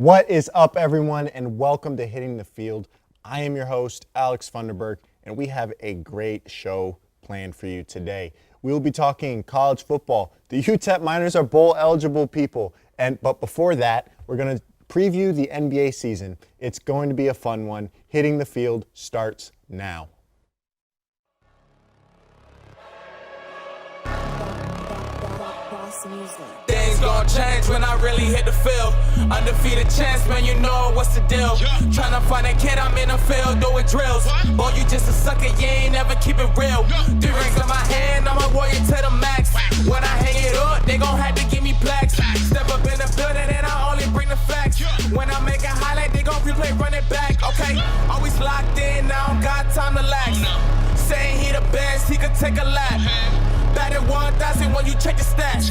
What is up, everyone, and welcome to Hitting the Field. I am your host, Alex Funderburke, and we have a great show planned for you today. We will be talking college football. The UTEP Miners are bowl-eligible people, but before that, we're going to preview the NBA season. It's going to be a fun one. Hitting the Field starts now. Things gon' change when I really hit the field. Undefeated chance, man, you know what's the deal. Tryna find a kid, I'm in the field doing drills. Boy, you just a sucker, you ain't never keep it real. 3 rings in my hand, I'm a warrior to the max. When I hang it up, they gon' have to give me plaques. Step up in the building and I only bring the facts. When I make a highlight, they gon' replay, run it back. Okay, always locked in, now I don't got time to lax. Saying he the best, he could take a lap. Batted 1,000 when you check the stats.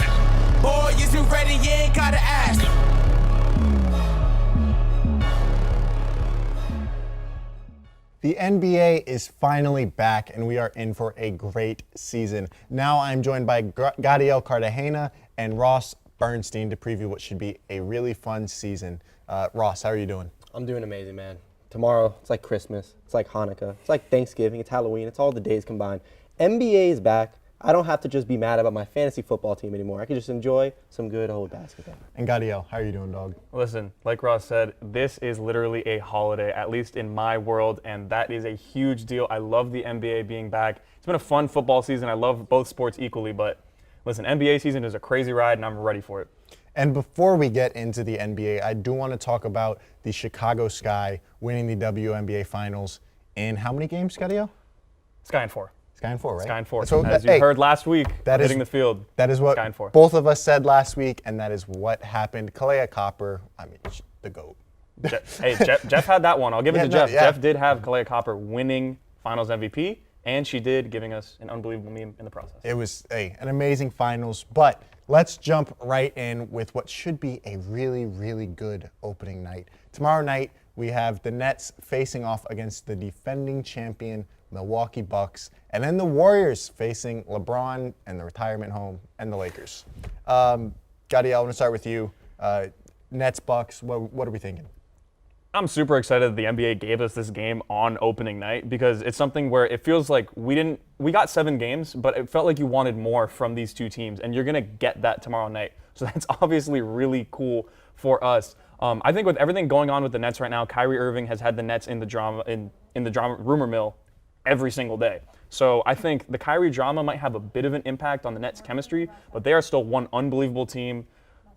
Boy, is you ready? You ain't gotta ask. The NBA is finally back, and we are in for a great season. Now I'm joined by Gadiel Cartagena and Ross Bernstein to preview what should be a really fun season. Ross, how are you doing? I'm doing amazing, man. Tomorrow, it's like Christmas. It's like Hanukkah. It's like Thanksgiving. It's Halloween. It's all the days combined. NBA is back. I don't have to just be mad about my fantasy football team anymore. I can just enjoy some good old basketball. And Gadiel, how are you doing, dog? Listen, like Ross said, this is literally a holiday, at least in my world, and that is a huge deal. I love the NBA being back. It's been a fun football season. I love both sports equally, but listen, NBA season is a crazy ride, and I'm ready for it. And before we get into the NBA, I do want to talk about the Chicago Sky winning the WNBA Finals in how many games, Gadiel? Sky and 4. Sky and 4, right? Sky and 4. So, as you heard last week, hitting the field. That is what Sky and 4. Both of us said last week, and that is what happened. Kalea Copper, the GOAT. Jeff had that one. I'll give it to Jeff. Yeah. Jeff did have Kalea Copper winning Finals MVP, and she did, giving us an unbelievable meme in the process. It was an amazing Finals, but let's jump right in with what should be a really, really good opening night. Tomorrow night, we have the Nets facing off against the defending champion Milwaukee Bucks, and then the Warriors facing LeBron and the retirement home and the Lakers. Gadiel, I want to start with you. Nets, Bucks, what are we thinking? I'm super excited that the NBA gave us this game on opening night because it's something where it feels like we got 7 games, but it felt like you wanted more from these two teams, and you're going to get that tomorrow night. So that's obviously really cool for us. I think with everything going on with the Nets right now, Kyrie Irving has had the Nets in the drama rumor mill every single day. So I think the Kyrie drama might have a bit of an impact on the Nets' chemistry, but they are still one unbelievable team.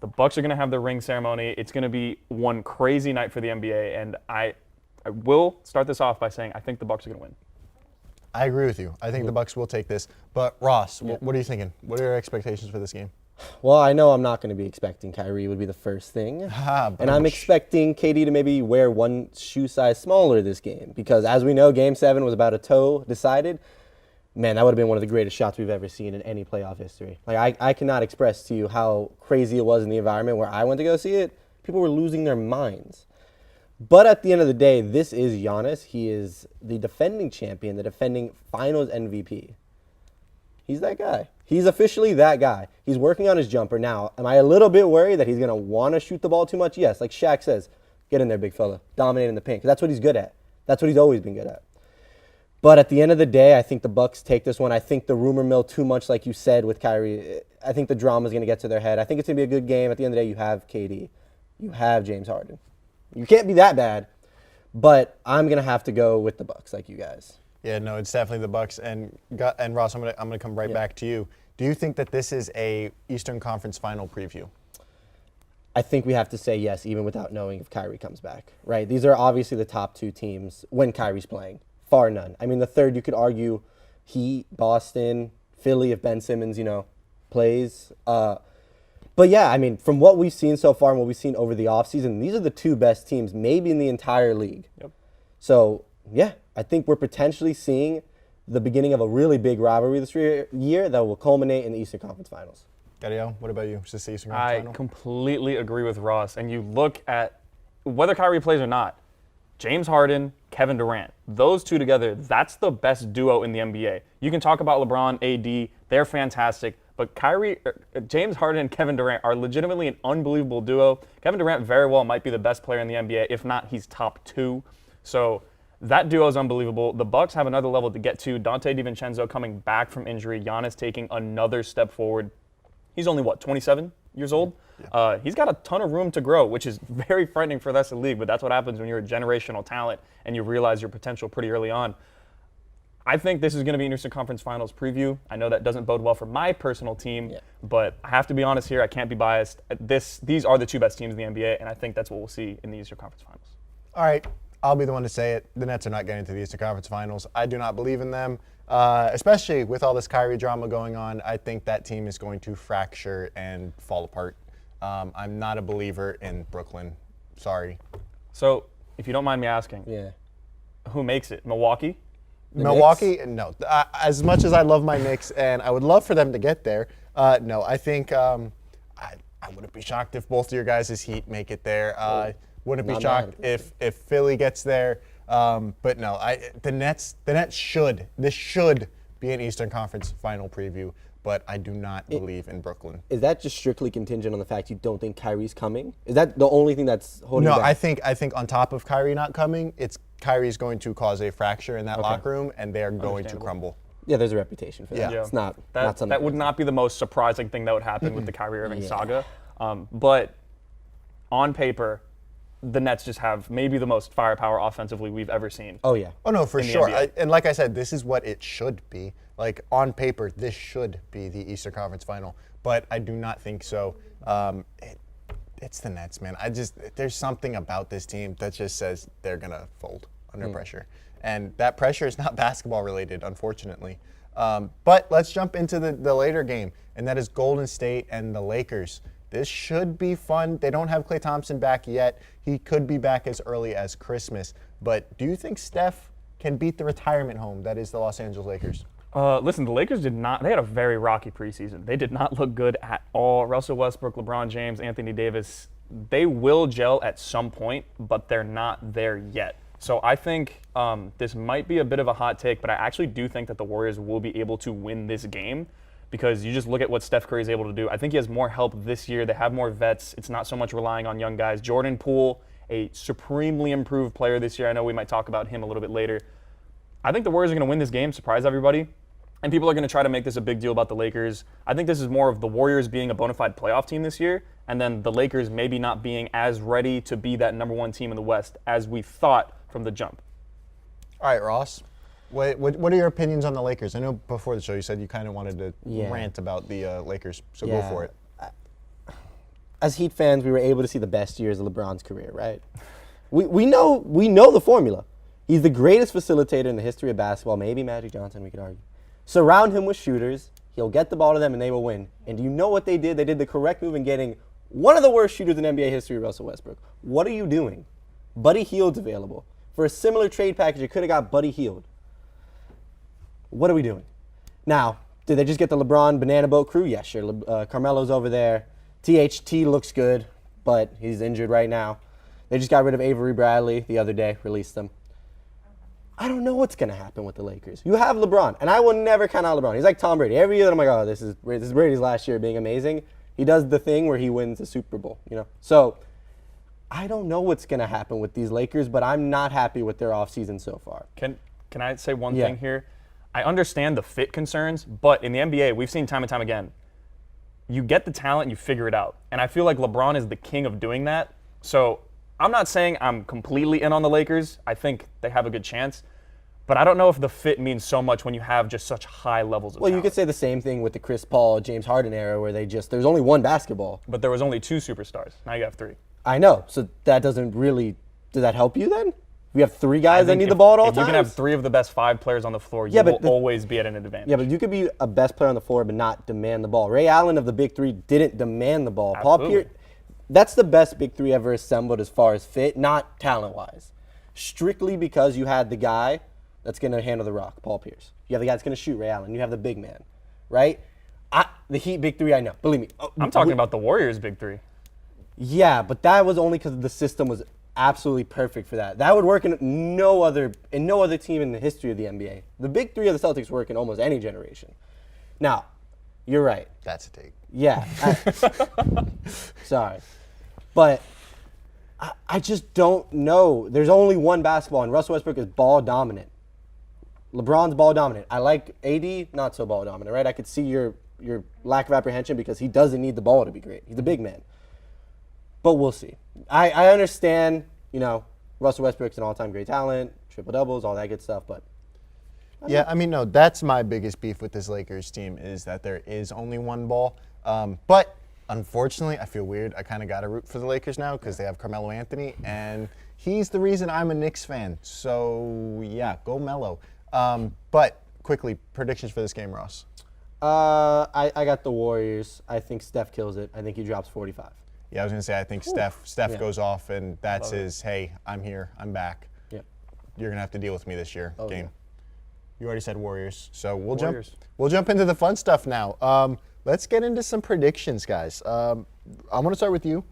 The Bucks are going to have their ring ceremony. It's going to be one crazy night for the NBA, and I will start this off by saying I think the Bucks are going to win. I agree with you. I think the Bucks will take this. But Ross, what are you thinking? What are your expectations for this game? Well, I know I'm not going to be expecting Kyrie would be the first thing. And I'm expecting KD to maybe wear one shoe size smaller this game because, as we know, Game 7 was about a toe decided. Man, that would have been one of the greatest shots we've ever seen in any playoff history. Like, I cannot express to you how crazy it was in the environment where I went to go see it. People were losing their minds. But at the end of the day, this is Giannis. He is the defending champion, the defending Finals MVP. He's that guy. He's officially that guy. He's working on his jumper now. Am I a little bit worried that he's going to want to shoot the ball too much? Yes. Like Shaq says, get in there, big fella. Dominate in the paint. 'Cause that's what he's good at. That's what he's always been good at. But at the end of the day, I think the Bucks take this one. I think the rumor mill too much, like you said with Kyrie. I think the drama is going to get to their head. I think it's going to be a good game. At the end of the day, you have KD. You have James Harden. You can't be that bad. But I'm going to have to go with the Bucks like you guys. Yeah, no, it's definitely the Bucks. And Ross, I'm gonna come right back to you. Do you think that this is a Eastern Conference Final preview? I think we have to say yes, even without knowing if Kyrie comes back, right? These are obviously the top 2 teams when Kyrie's playing. Far none. I mean, the third, you could argue Heat, Boston, Philly, if Ben Simmons, plays. But yeah, I mean, from what we've seen so far and what we've seen over the offseason, these are the 2 best teams maybe in the entire league. Yep. So, yeah, I think we're potentially seeing the beginning of a really big rivalry this year that will culminate in the Eastern Conference Finals. Gadiel, what about you? Is this the Eastern Conference Final? I completely agree with Ross. And you look at whether Kyrie plays or not, James Harden, Kevin Durant, those two together, that's the best duo in the NBA. You can talk about LeBron, AD, they're fantastic, But James Harden and Kevin Durant are legitimately an unbelievable duo. Kevin Durant very well might be the best player in the NBA. If not, he's top 2. So that duo is unbelievable. The Bucks have another level to get to. Dante DiVincenzo coming back from injury. Giannis taking another step forward. He's only, 27 years old? Yeah. He's got a ton of room to grow, which is very frightening for the rest of the league, but that's what happens when you're a generational talent and you realize your potential pretty early on. I think this is going to be an Eastern Conference Finals preview. I know that doesn't bode well for my personal team, but I have to be honest here. I can't be biased. These are the 2 best teams in the NBA, and I think that's what we'll see in the Eastern Conference Finals. All right, I'll be the one to say it. The Nets are not getting to the Eastern Conference Finals. I do not believe in them, especially with all this Kyrie drama going on. I think that team is going to fracture and fall apart. I'm not a believer in Brooklyn. Sorry. So, if you don't mind me asking, who makes it? Milwaukee? Milwaukee? No. As much as I love my Knicks, and I would love for them to get there, no. I think I wouldn't be shocked if both of your guys' Heat make it there. Wouldn't be shocked if Philly gets there. But no, the Nets should. This should be an Eastern Conference final preview, but I do not believe in Brooklyn. Is that just strictly contingent on the fact you don't think Kyrie's coming? Is that the only thing that's holding you back? No, I think on top of Kyrie not coming, Kyrie's going to cause a fracture in that locker room, and they are going to crumble. Yeah, there's a reputation for that. Yeah. It's not something. That would not be the most surprising thing that would happen with the Kyrie Irving saga. But on paper, the Nets just have maybe the most firepower offensively we've ever seen. Oh, yeah. Oh, no, for sure. And like I said, this is what it should be. Like, on paper, this should be the Eastern Conference Final. But I do not think so. It's the Nets, man. There's something about this team that just says they're going to fold under pressure. And that pressure is not basketball related, unfortunately. But let's jump into the later game, and that is Golden State and the Lakers. This should be fun. They don't have Klay Thompson back yet. He could be back as early as Christmas. But do you think Steph can beat the retirement home that is the Los Angeles Lakers? Listen, the Lakers they had a very rocky preseason. They did not look good at all. Russell Westbrook, LeBron James, Anthony Davis, they will gel at some point, but they're not there yet. So I think this might be a bit of a hot take, but I actually do think that the Warriors will be able to win this game because you just look at what Steph Curry is able to do. I think he has more help this year. They have more vets. It's not so much relying on young guys. Jordan Poole, a supremely improved player this year. I know we might talk about him a little bit later. I think the Warriors are going to win this game, surprise everybody. And people are going to try to make this a big deal about the Lakers. I think this is more of the Warriors being a bona fide playoff team this year, and then the Lakers maybe not being as ready to be that number 1 team in the West as we thought from the jump. All right, Ross. What are your opinions on the Lakers? I know before the show you said you kind of wanted to rant about the Lakers, so go for it. As Heat fans, we were able to see the best years of LeBron's career, right? We know the formula. He's the greatest facilitator in the history of basketball, maybe Magic Johnson, we could argue. Surround him with shooters, he'll get the ball to them, and they will win. And do you know what they did? They did the correct move in getting one of the worst shooters in NBA history, Russell Westbrook. What are you doing? Buddy Hield's available. For a similar trade package, you could have got Buddy Hield. What are we doing? Now, did they just get the LeBron banana boat crew? Yeah, sure. Carmelo's over there. THT looks good, but he's injured right now. They just got rid of Avery Bradley the other day, released them. I don't know what's going to happen with the Lakers. You have LeBron, and I will never count out LeBron. He's like Tom Brady. Every year I'm like, oh, this is Brady's last year being amazing. He does the thing where he wins the Super Bowl, So I don't know what's going to happen with these Lakers, but I'm not happy with their offseason so far. Can I say one thing here? I understand the fit concerns, but in the NBA, we've seen time and time again, you get the talent, you figure it out. And I feel like LeBron is the king of doing that. So I'm not saying I'm completely in on the Lakers. I think they have a good chance. But I don't know if the fit means so much when you have just such high levels of talent. You could say the same thing with the Chris Paul, James Harden era where there's only one basketball. But there was only 2 superstars. Now you have 3. I know. So that doesn't really, does that help you then? We have 3 guys that need the ball at all times? If you can have 3 of the best 5 players on the floor, you will always be at an advantage. Yeah, but you could be a best player on the floor but not demand the ball. Ray Allen of the Big 3 didn't demand the ball. Absolutely. Paul Pierce, that's the best Big 3 ever assembled as far as fit, not talent-wise. Strictly because you had the guy that's going to handle the rock, Paul Pierce. You have the guy that's going to shoot, Ray Allen. You have the big man, right? The Heat Big 3, I know. Believe me. I'm talking about the Warriors Big 3. Yeah, but that was only because the system was absolutely perfect for that. That would work in no other team in the history of the NBA. The Big 3 of the Celtics work in almost any generation. Now, You're right. That's a take. Yeah. Sorry. But I just don't know. There's only one basketball, and Russell Westbrook is ball dominant. LeBron's ball dominant. I like AD, not so ball dominant, right? I could see your lack of apprehension because he doesn't need the ball to be great. He's a big man. But we'll see. I understand, Russell Westbrook's an all-time great talent, triple-doubles, all that good stuff, but yeah, I mean, no, that's my biggest beef with this Lakers team is that there is only one ball. But unfortunately, I feel weird. I kind of got to root for the Lakers now because they have Carmelo Anthony, and he's the reason I'm a Knicks fan. So, yeah, go Melo. But quickly, predictions for this game, Ross. I got the Warriors. I think Steph kills it. I think he drops 45. Yeah, I was going to say, I think Steph goes off, and that's his, hey, I'm here, I'm back. Yep. You're going to have to deal with me this year game. Yeah. You already said Warriors, so we'll jump into the fun stuff now. Let's get into some predictions, guys. I'm going to start with you.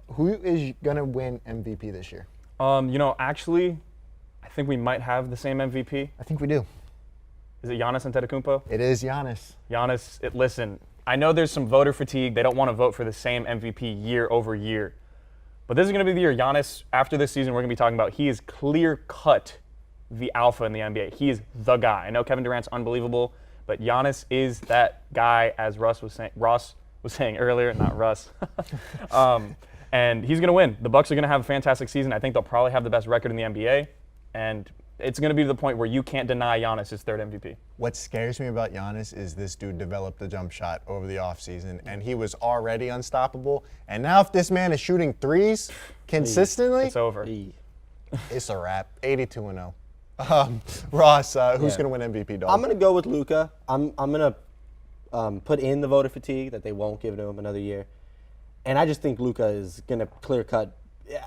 Who is going to win MVP this year? Actually, I think we might have the same MVP. I think we do. Is it Giannis Antetokounmpo? It is Giannis. Listen, I know there's some voter fatigue. They don't want to vote for the same MVP year over year. But this is going to be the year Giannis, after this season, we're going to be talking about, he is clear-cut the alpha in the NBA. He is the guy. I know Kevin Durant's unbelievable, but Giannis is that guy, as Ross was saying earlier, not Russ. And he's going to win. The Bucks are going to have a fantastic season. I think they'll probably have the best record in the NBA. And it's going to be to the point where you can't deny Giannis his third MVP. What scares me about Giannis is this dude developed the jump shot over the offseason, and he was already unstoppable. And now if this man is shooting threes consistently, It's over. It's a wrap. 82-0. Ross, who's going to win MVP, dog? I'm going to go with Luka. I'm going to put in the voter fatigue that they won't give to him another year. And I just think Luka is going to clear cut.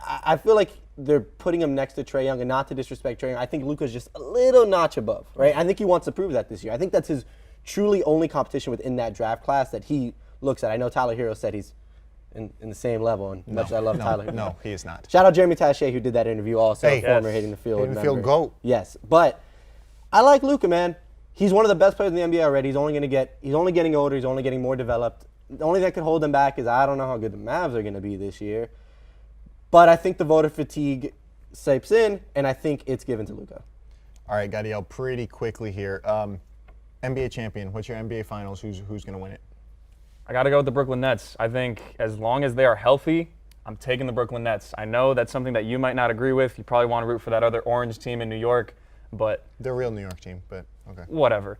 I feel like they're putting him next to Trae Young, and not to disrespect Trae Young. I think Luka's just a little notch above, right? I think he wants to prove that this year. I think that's his truly only competition within that draft class that he looks at. I know Tyler Hero said he's in the same level, and much as I love Tyler. No, he is not. Shout out Jeremy Taché, who did that interview also, former Hitting the Field Hitting the member. Field GOAT. Yes, but I like Luka, man. He's one of the best players in the NBA already. He's only getting older. He's only getting more developed. The only thing that could hold him back is I don't know how good the Mavs are going to be this year. But I think the voter fatigue seeps in, and I think it's given to Luka. All right, Gadiel, pretty quickly here. NBA champion, what's your NBA Finals? Who's going to win it? I got to go with the Brooklyn Nets. I think as long as they are healthy, I'm taking the Brooklyn Nets. I know that's something that you might not agree with. You probably want to root for that other orange team in New York, but the real New York team, but okay. Whatever.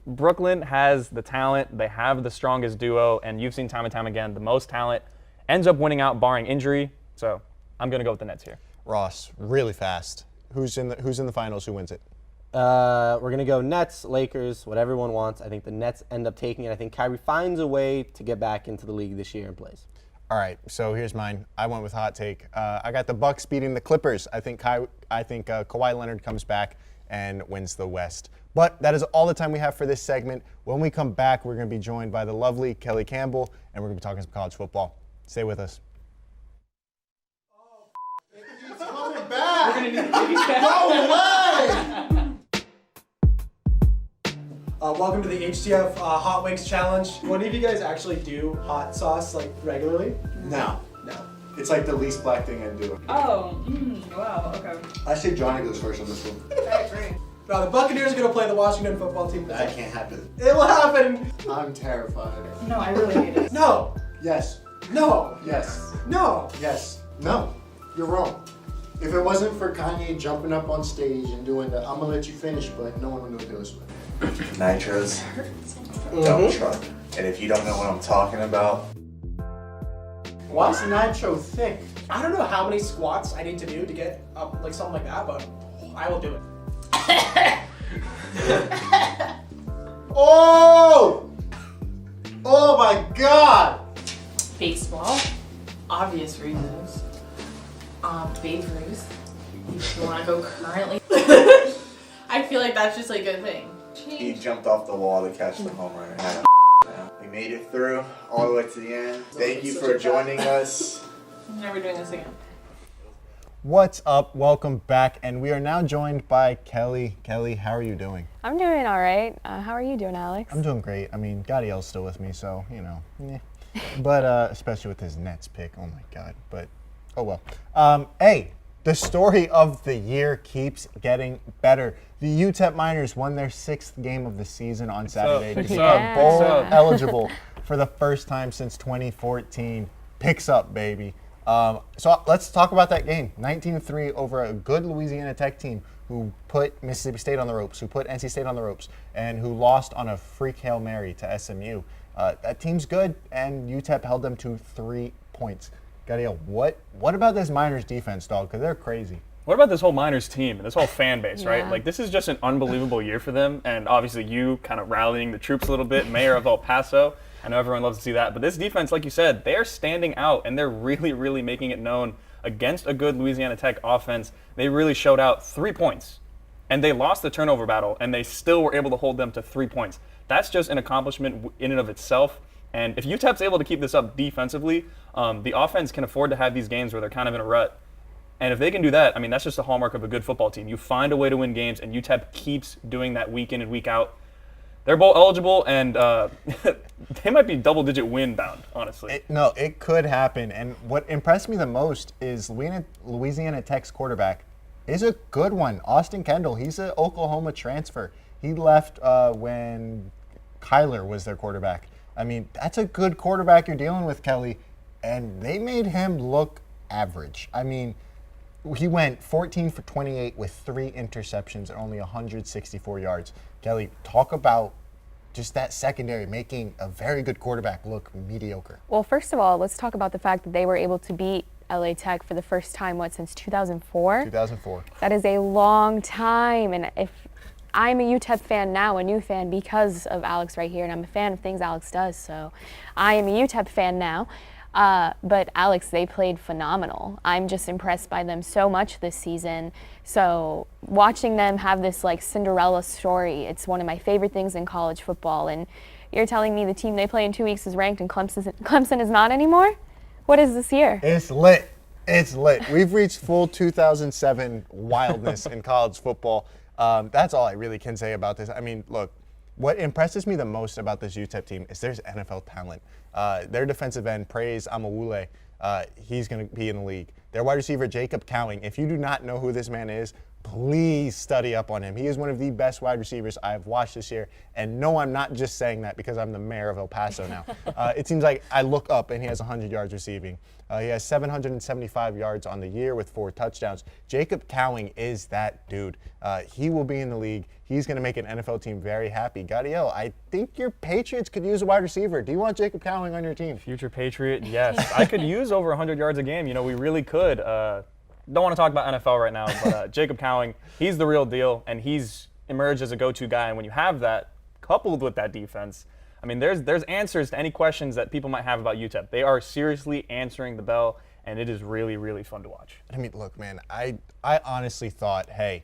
Brooklyn has the talent. They have the strongest duo, and you've seen time and time again, the most talent ends up winning out barring injury. So I'm going to go with the Nets here. Ross, really fast. Who's in the finals? Who wins it? We're going to go Nets, Lakers, what everyone wants. I think the Nets end up taking it. I think Kyrie finds a way to get back into the league this year and plays. All right, so here's mine. I went with hot take. I got the Bucks beating the Clippers. I think Kawhi Leonard comes back and wins the West. But that is all the time we have for this segment. When we come back, we're going to be joined by the lovely Kellie Campbell, and we're going to be talking some college football. Stay with us. He's coming back. We're going to need to go away. Welcome to the HTF Hot Wings Challenge. One of you guys actually do hot sauce like regularly? No. No. It's like the least black thing I do. Oh, wow, okay. I say Johnny goes first on this one. I agree. Now the Buccaneers are going to play the Washington football team. That can't happen. It will happen. I'm terrified. No, I really hate it. No. Yes. No. Yes. No. Yes. No. You're wrong. If it wasn't for Kanye jumping up on stage and doing the I'm gonna let you finish, but no one would know what it was with. Nitros, dump truck. And if you don't know what I'm talking about, Why is Nitro thick? I don't know how many squats I need to do to get up like something like that, but I will do it. Oh! Oh my God! Baseball, obvious reasons. Babe Ruth, if you want to go currently. I feel like that's just like a thing. he jumped off the wall to catch the home run. We made it through all the way to the end. Thank you for joining us. I'm never doing this again. What's up? Welcome back. And we are now joined by Kellie. Kellie, how are you doing? I'm doing all right. How are you doing, Alex? I'm doing great. I mean, Gadiel's still with me, so, But especially with his Nets pick. Oh, my God. But, oh, well. Hey, the story of the year keeps getting better. The UTEP Miners won their 6th game of the season on Saturday to become bowl eligible for the first time since 2014. Picks up, baby. So let's talk about that game. 19-3 over a good Louisiana Tech team who put Mississippi State on the ropes, who put NC State on the ropes, and who lost on a freak Hail Mary to SMU. That team's good, and UTEP held them to 3 points. Gadiel, what about this Miners defense, dog? Because they're crazy. What about this whole Miners team and this whole fan base, right? Like, this is just an unbelievable year for them, and obviously you kind of rallying the troops a little bit, Mayor of El Paso. I know everyone loves to see that, but this defense, like you said, they're standing out, and they're really, really making it known against a good Louisiana Tech offense. They really showed out 3 points, and they lost the turnover battle, and they still were able to hold them to 3 points. That's just an accomplishment in and of itself. And if UTEP's able to keep this up defensively, the offense can afford to have these games where they're kind of in a rut. And if they can do that, I mean, that's just a hallmark of a good football team. You find a way to win games, and UTEP keeps doing that week in and week out. They're bowl eligible, and they might be double-digit win bound, honestly. It could happen. And what impressed me the most is Louisiana Tech's quarterback is a good one. Austin Kendall, he's an Oklahoma transfer. He left when Kyler was their quarterback. I mean, that's a good quarterback you're dealing with, Kellie, and they made him look average. I mean, he went 14 for 28 with 3 interceptions and only 164 yards. Kellie, talk about just that secondary making a very good quarterback look mediocre. Well, first of all, let's talk about the fact that they were able to beat LA Tech for the first time, since 2004? 2004. That is a long time, and if I'm a UTEP fan now, a new fan because of Alex right here, and I'm a fan of things Alex does, so I am a UTEP fan now. But Alex, they played phenomenal. I'm just impressed by them so much this season. So watching them have this Cinderella story, it's one of my favorite things in college football. And you're telling me the team they play in 2 weeks is ranked and Clemson is not anymore? What is this year? It's lit. It's lit. We've reached full 2007 wildness in college football. That's all I really can say about this. I mean, look, what impresses me the most about this UTEP team is there's NFL talent. Their defensive end, Praise Amawule, he's going to be in the league. Their wide receiver, Jacob Cowing, if you do not know who this man is, please study up on him. He is one of the best wide receivers I've watched this year. And no, I'm not just saying that because I'm the mayor of El Paso now. It seems like I look up and he has 100 yards receiving. He has 775 yards on the year with 4 touchdowns. Jacob Cowing is that dude. He will be in the league. He's going to make an NFL team very happy. Gadiel, I think your Patriots could use a wide receiver. Do you want Jacob Cowing on your team? Future Patriot, yes. I could use over 100 yards a game. We really could. Don't want to talk about NFL right now, but Jacob Cowing, he's the real deal, and he's emerged as a go-to guy. And when you have that, coupled with that defense, I mean, there's answers to any questions that people might have about UTEP. They are seriously answering the bell, and it is really, really fun to watch. I mean, look, man, I honestly thought, hey,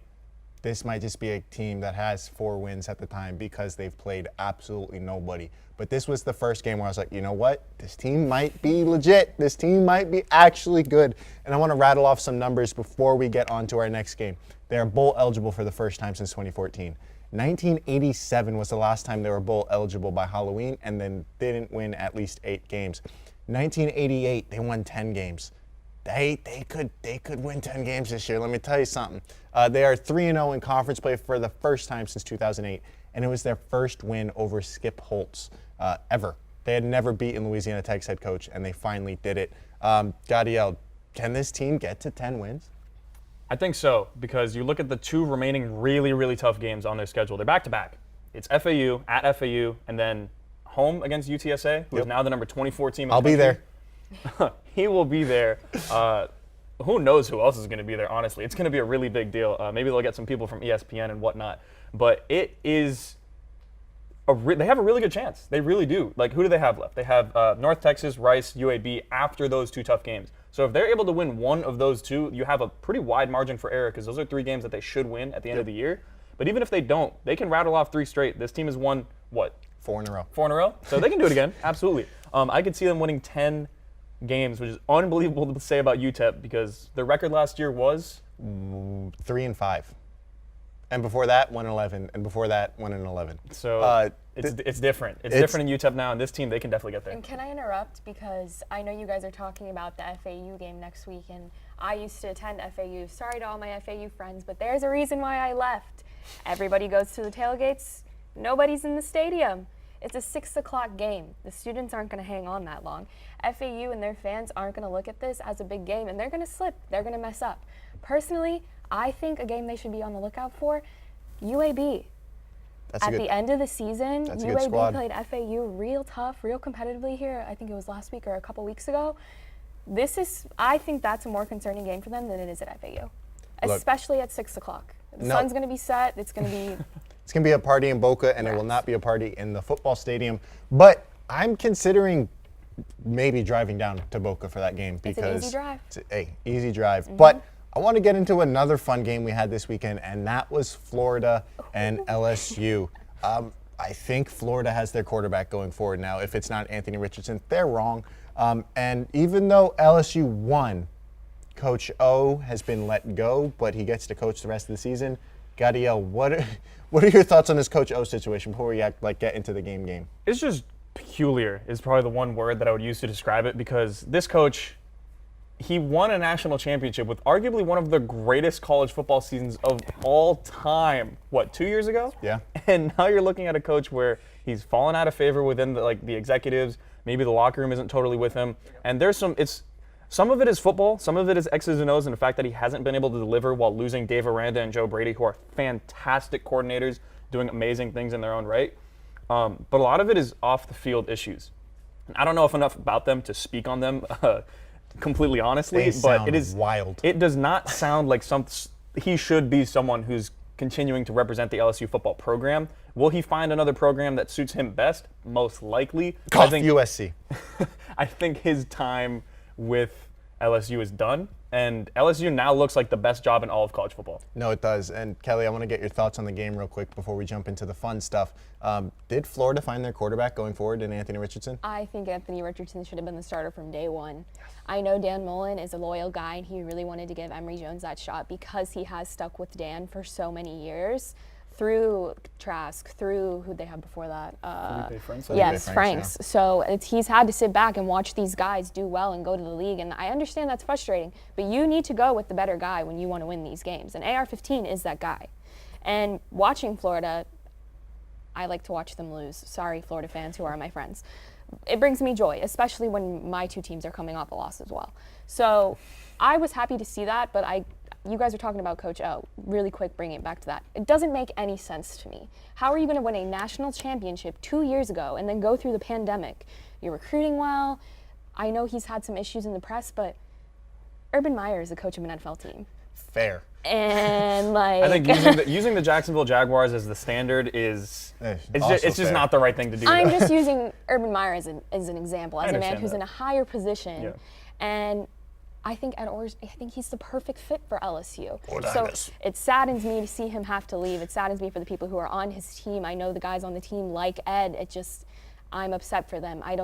this might just be a team that has 4 wins at the time because they've played absolutely nobody. But this was the first game where I was like, you know what? This team might be legit. This team might be actually good. And I want to rattle off some numbers before we get on to our next game. They are bowl eligible for the first time since 2014. 1987 was the last time they were bowl eligible by Halloween, and then didn't win at least 8 games. 1988, they won 10 games. They could win 10 games this year. Let me tell you something. They are 3-0 in conference play for the first time since 2008, and it was their first win over Skip Holtz ever. They had never beaten Louisiana Tech's head coach, and they finally did it. Gadiel, can this team get to 10 wins? I think so, because you look at the 2 remaining really, really tough games on their schedule. They're back-to-back. It's FAU, at FAU, and then home against UTSA, who is now the number 24 team in the country. I'll be there. He will be there. Who knows who else is going to be there, honestly. It's going to be a really big deal. Maybe they'll get some people from ESPN and whatnot. But it is they have a really good chance. They really do. Who do they have left? They have North Texas, Rice, UAB after those 2 tough games. So if they're able to win one of those 2, you have a pretty wide margin for error because those are 3 games that they should win at the end of the year. But even if they don't, they can rattle off 3 straight. This team has won, what? 4 in a row. 4 in a row? So they can do it again, absolutely. I could see them winning 10, games, which is unbelievable to say about UTEP because their record last year was 3-5. And before that, 1-11. And before that, 1-11. So it's different. It's different in UTEP now, and this team, they can definitely get there. And can I interrupt? Because I know you guys are talking about the FAU game next week, and I used to attend FAU. Sorry to all my FAU friends, but there's a reason why I left. Everybody goes to the tailgates. Nobody's in the stadium. It's a 6 o'clock game. The students aren't going to hang on that long. FAU and their fans aren't going to look at this as a big game, and they're going to slip. They're going to mess up. Personally, I think a game they should be on the lookout for, UAB. At the end of the season, UAB played FAU real tough, real competitively here. I think it was last week or a couple weeks ago. I think that's a more concerning game for them than it is at FAU, especially at 6 o'clock. The sun's going to be set. It's going to be... It's going to be a party in Boca, and it will not be a party in the football stadium. But I'm considering maybe driving down to Boca for that game because it's an easy drive. Easy drive. Mm-hmm. But I want to get into another fun game we had this weekend, and that was Florida and LSU. I think Florida has their quarterback going forward now. If it's not Anthony Richardson, they're wrong. And even though LSU won, Coach O has been let go, but he gets to coach the rest of the season. Gadiel, what are your thoughts on this Coach O situation before we get into the game? It's just peculiar is probably the one word that I would use to describe it because this coach, he won a national championship with arguably one of the greatest college football seasons of all time. 2 years ago? Yeah. And now you're looking at a coach where he's fallen out of favor within the executives. Maybe the locker room isn't totally with him. And some of it is football, some of it is X's and O's, and the fact that he hasn't been able to deliver while losing Dave Aranda and Joe Brady, who are fantastic coordinators doing amazing things in their own right. But a lot of it is off the field issues. And I don't know enough about them to speak on them completely honestly, but it is wild. It does not sound like he should be someone who's continuing to represent the LSU football program. Will he find another program that suits him best? Most likely. I think USC. I think his time with LSU is done, and LSU now looks like the best job in all of college football. No, it does. And Kelly, I want to get your thoughts on the game real quick before we jump into the fun stuff. Did Florida find their quarterback going forward in Anthony Richardson? I think Anthony Richardson should have been the starter from day one. I know Dan Mullen is a loyal guy, and he really wanted to give Emory Jones that shot because he has stuck with Dan for so many years. Through Trask, through who they had before that. Franks. Yeah. So he's had to sit back and watch these guys do well and go to the league. And I understand that's frustrating, but you need to go with the better guy when you want to win these games. And AR-15 is that guy. And watching Florida, I like to watch them lose. Sorry, Florida fans who are my friends. It brings me joy, especially when my two teams are coming off a loss as well. So I was happy to see that, but you guys are talking about Coach O. Really quick, bringing it back to that. It doesn't make any sense to me. How are you going to win a national championship 2 years ago and then go through the pandemic? You're recruiting well. I know he's had some issues in the press, but Urban Meyer is the coach of an NFL team. Fair. And I think using the Jacksonville Jaguars as the standard is it's just not the right thing to do. I'm just using Urban Meyer as an example, as a man who's that. in a higher position. Yeah. And I think he's the perfect fit for LSU. So it saddens me to see him have to leave. It saddens me for the people who are on his team. I know the guys on the team like Ed. I'm upset for them. I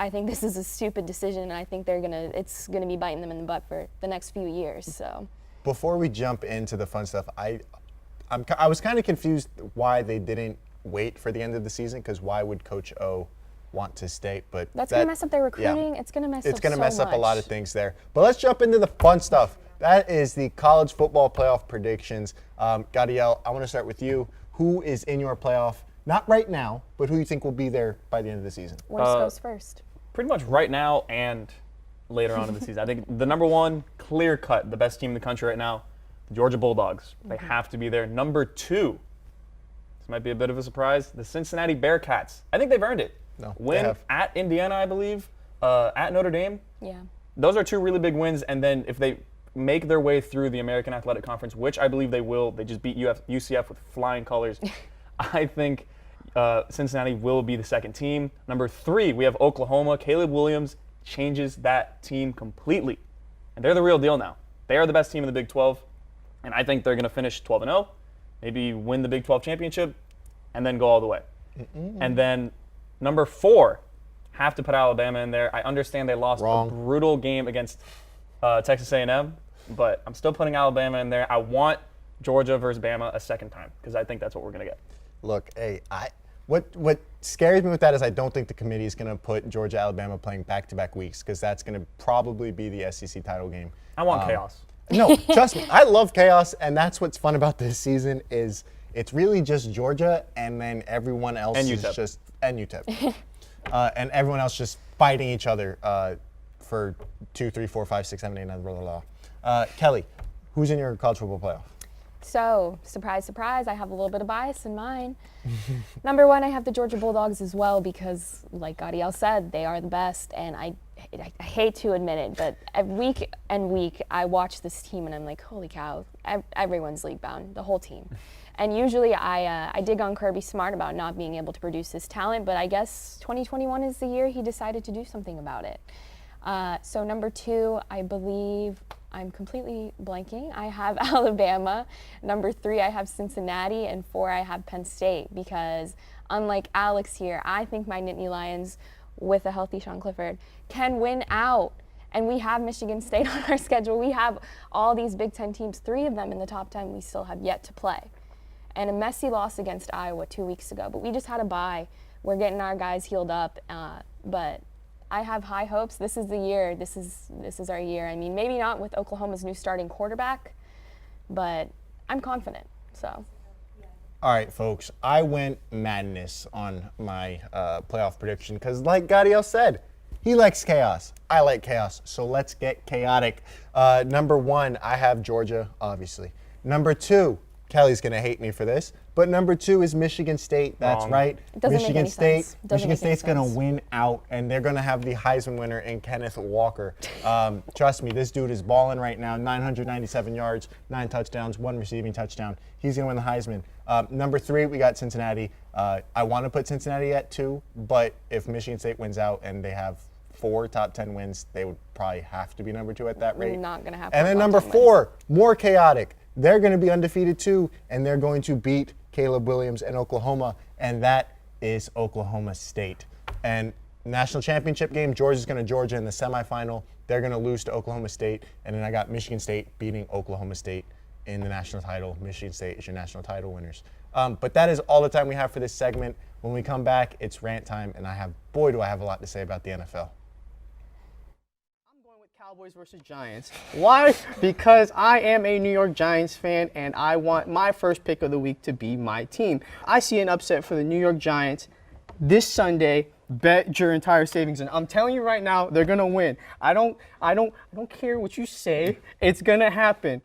think this is a stupid decision, and I think it's gonna be biting them in the butt for the next few years. So before we jump into the fun stuff, I was kind of confused why they didn't wait for the end of the season, because why would Coach O want to stay? But that's going to mess up their recruiting. Yeah. It's going to mess up a lot of things there. But let's jump into the fun stuff. That is the college football playoff predictions. Gadiel, I want to start with you. Who is in your playoff? Not right now, but who you think will be there by the end of the season? Worst goes first. Pretty much right now and later on in the season. I think the number one, clear cut, the best team in the country right now, the Georgia Bulldogs. They have to be there. Number two, this might be a bit of a surprise, the Cincinnati Bearcats. I think they've earned it. No, win at Indiana, I believe, at Notre Dame. Yeah. Those are two really big wins, and then if they make their way through the American Athletic Conference, which I believe they will, they just beat UCF with flying colors. I think Cincinnati will be the second team. Number three, we have Oklahoma. Caleb Williams changes that team completely, and they're the real deal now. They are the best team in the Big 12, and I think they're going to finish 12-0, maybe win the Big 12 championship, and then go all the way. And then number four Have to put Alabama in there. I understand they lost Wrong. a brutal game against Texas A&M, but I'm still putting Alabama in there. I want Georgia versus Bama a second time because I think that's what we're going to get. Look, hey, what scares me with that is I don't think the committee is going to put Georgia, Alabama playing back-to-back weeks because that's going to probably be the SEC title game. I want chaos. No, trust me, I love chaos, and that's what's fun about this season is it's really just Georgia, and then everyone else And is UTEP. just and UTEP, and everyone else just fighting each other for 2, 3, 4, 5, 6, 7, 8, 9, blah blah blah. Kelly, who's in your college football playoff? So, surprise, surprise, I have a little bit of bias in mine. Number 1, I have the Georgia Bulldogs as well because, like Gadiel said, they are the best, and I hate to admit it, but week and week I watch this team and I'm like, holy cow, everyone's league bound, the whole team. And usually I dig on Kirby Smart about not being able to produce this talent, but I guess 2021 is the year he decided to do something about it. So number 2, I believe, I'm completely blanking. I have Alabama. Number 3, I have Cincinnati. And 4, I have Penn State because unlike Alex here, I think my Nittany Lions with a healthy Sean Clifford can win out. And we have Michigan State on our schedule. We have all these Big Ten teams, 3 of them in the top 10 we still have yet to play. And a messy loss against Iowa 2 weeks ago. But we just had a bye. We're getting our guys healed up. But I have high hopes. This is the year. This is our year. I mean, maybe not with Oklahoma's new starting quarterback, but I'm confident. So. All right, folks. I went madness on my playoff prediction because, like Gadiel said, he likes chaos. I like chaos. So let's get chaotic. Number 1, I have Georgia, obviously. Number 2, Kelly's gonna hate me for this, but number 2 is Michigan State. That's Wrong. right. It doesn't make Michigan any State. sense. It doesn't Michigan make any State's gonna sense. win out, and they're gonna have the Heisman winner in Kenneth Walker. Trust me, this dude is balling right now. 997 yards, 9 touchdowns, 1 receiving touchdown. He's gonna win the Heisman. Number 3, we got Cincinnati. I want to put Cincinnati at 2, but if Michigan State wins out and they have 4 top 10 wins, they would probably have to be number 2 at that rate. Not gonna happen. And then number 4, more chaotic. They're going to be undefeated too, and they're going to beat Caleb Williams and Oklahoma, and that is Oklahoma State. And national championship game, Georgia's going to Georgia in the semifinal. They're going to lose to Oklahoma State, and then I got Michigan State beating Oklahoma State in the national title. Michigan State is your national title winners. But that is all the time we have for this segment. When we come back, it's rant time, and boy, do I have a lot to say about the NFL. Cowboys versus Giants. Why? Because I am a New York Giants fan and I want my first pick of the week to be my team. I see an upset for the New York Giants this Sunday. Bet your entire savings, and I'm telling you right now, they're gonna win. I don't care what you say. It's gonna happen.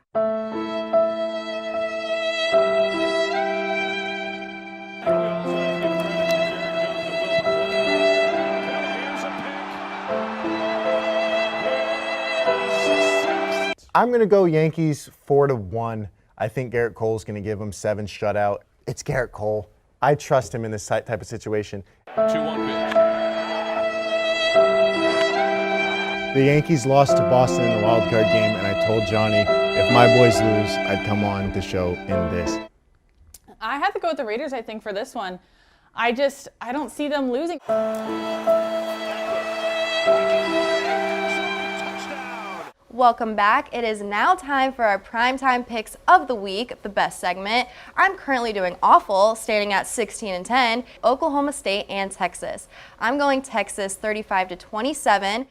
I'm going to go Yankees 4-1. I think Garrett Cole's going to give them 7 shutout. It's Garrett Cole. I trust him in this type of situation. 2-1 pitch. The Yankees lost to Boston in the wild card game, and I told Johnny if my boys lose, I'd come on the show in this. I have to go with the Raiders, I think, for this one. I don't see them losing. Welcome back. It is now time for our primetime picks of the week, the best segment. I'm currently doing awful, standing at 16-10, Oklahoma State and Texas. I'm going Texas 35-27.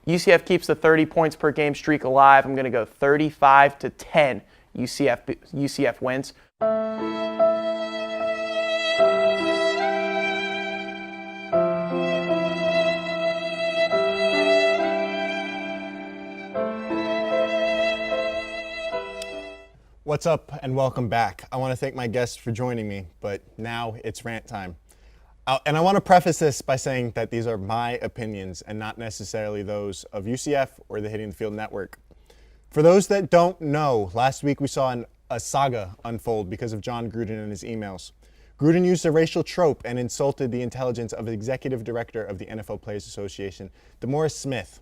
UCF keeps the 30 points per game streak alive. I'm going to go 35-10. UCF wins. What's up and welcome back. I want to thank my guests for joining me, but now it's rant time. And I want to preface this by saying that these are my opinions and not necessarily those of UCF or the Hitting the Field Network. For those that don't know, last week we saw a saga unfold because of John Gruden and his emails. Gruden used a racial trope and insulted the intelligence of the executive director of the NFL Players Association, DeMaurice Smith.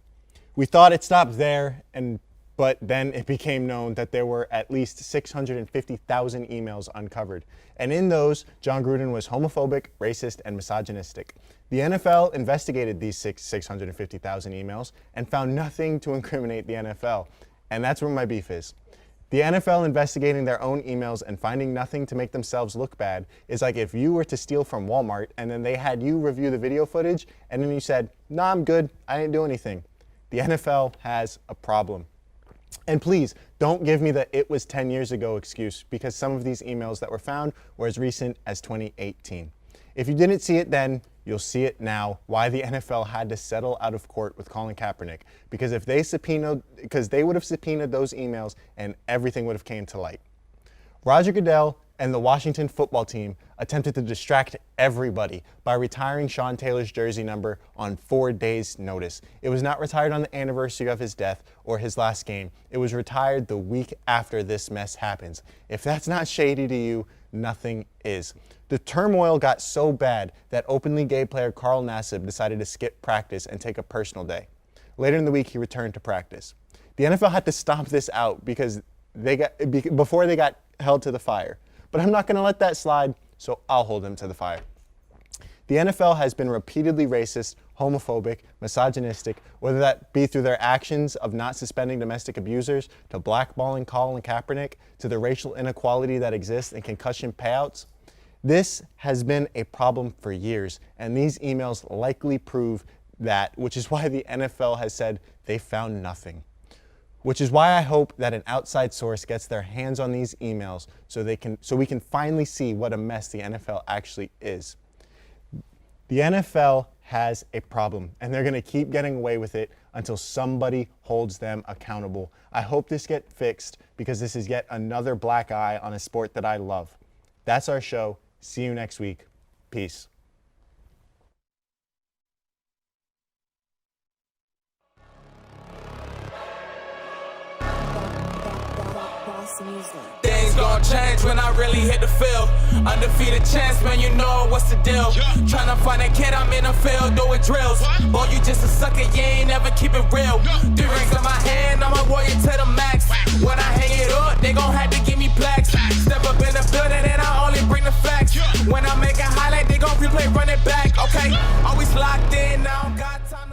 We thought it stopped there, and but then it became known that there were at least 650,000 emails uncovered. And in those, John Gruden was homophobic, racist, and misogynistic. The NFL investigated these 650,000 emails and found nothing to incriminate the NFL. And that's where my beef is. The NFL investigating their own emails and finding nothing to make themselves look bad is like if you were to steal from Walmart and then they had you review the video footage and then you said, "Nah, I'm good, I didn't do anything." The NFL has a problem. And please, don't give me the "it was 10 years ago" excuse, because some of these emails that were found were as recent as 2018. If you didn't see it then, you'll see it now, why the NFL had to settle out of court with Colin Kaepernick. Because they would have subpoenaed those emails and everything would have came to light. Roger Goodell and the Washington football team attempted to distract everybody by retiring Sean Taylor's jersey number on 4 days' notice. It was not retired on the anniversary of his death or his last game. It was retired the week after this mess happens. If that's not shady to you, nothing is. The turmoil got so bad that openly gay player Carl Nassib decided to skip practice and take a personal day. Later in the week, he returned to practice. The NFL had to stomp this out because before they got held to the fire. But I'm not going to let that slide, so I'll hold him to the fire. The NFL has been repeatedly racist, homophobic, misogynistic, whether that be through their actions of not suspending domestic abusers, to blackballing Colin Kaepernick, to the racial inequality that exists in concussion payouts. This has been a problem for years, and these emails likely prove that, which is why the NFL has said they found nothing. Which is why I hope that an outside source gets their hands on these emails so we can finally see what a mess the NFL actually is. The NFL has a problem, and they're going to keep getting away with it until somebody holds them accountable. I hope this gets fixed because this is yet another black eye on a sport that I love. That's our show. See you next week. Peace. Things gon' change when I really hit the field. Undefeated champs, man, you know what's the deal. Tryna find a kid, I'm in the field doing drills. Boy, you just a sucker, you ain't never keep it real. 3 rings in my hand, I'm a warrior to the max. When I hang it up, they gon' have to give me plaques. Step up in the building and I only bring the facts. When I make a highlight, they gon' replay, run it back, okay? Always locked in, I don't got time.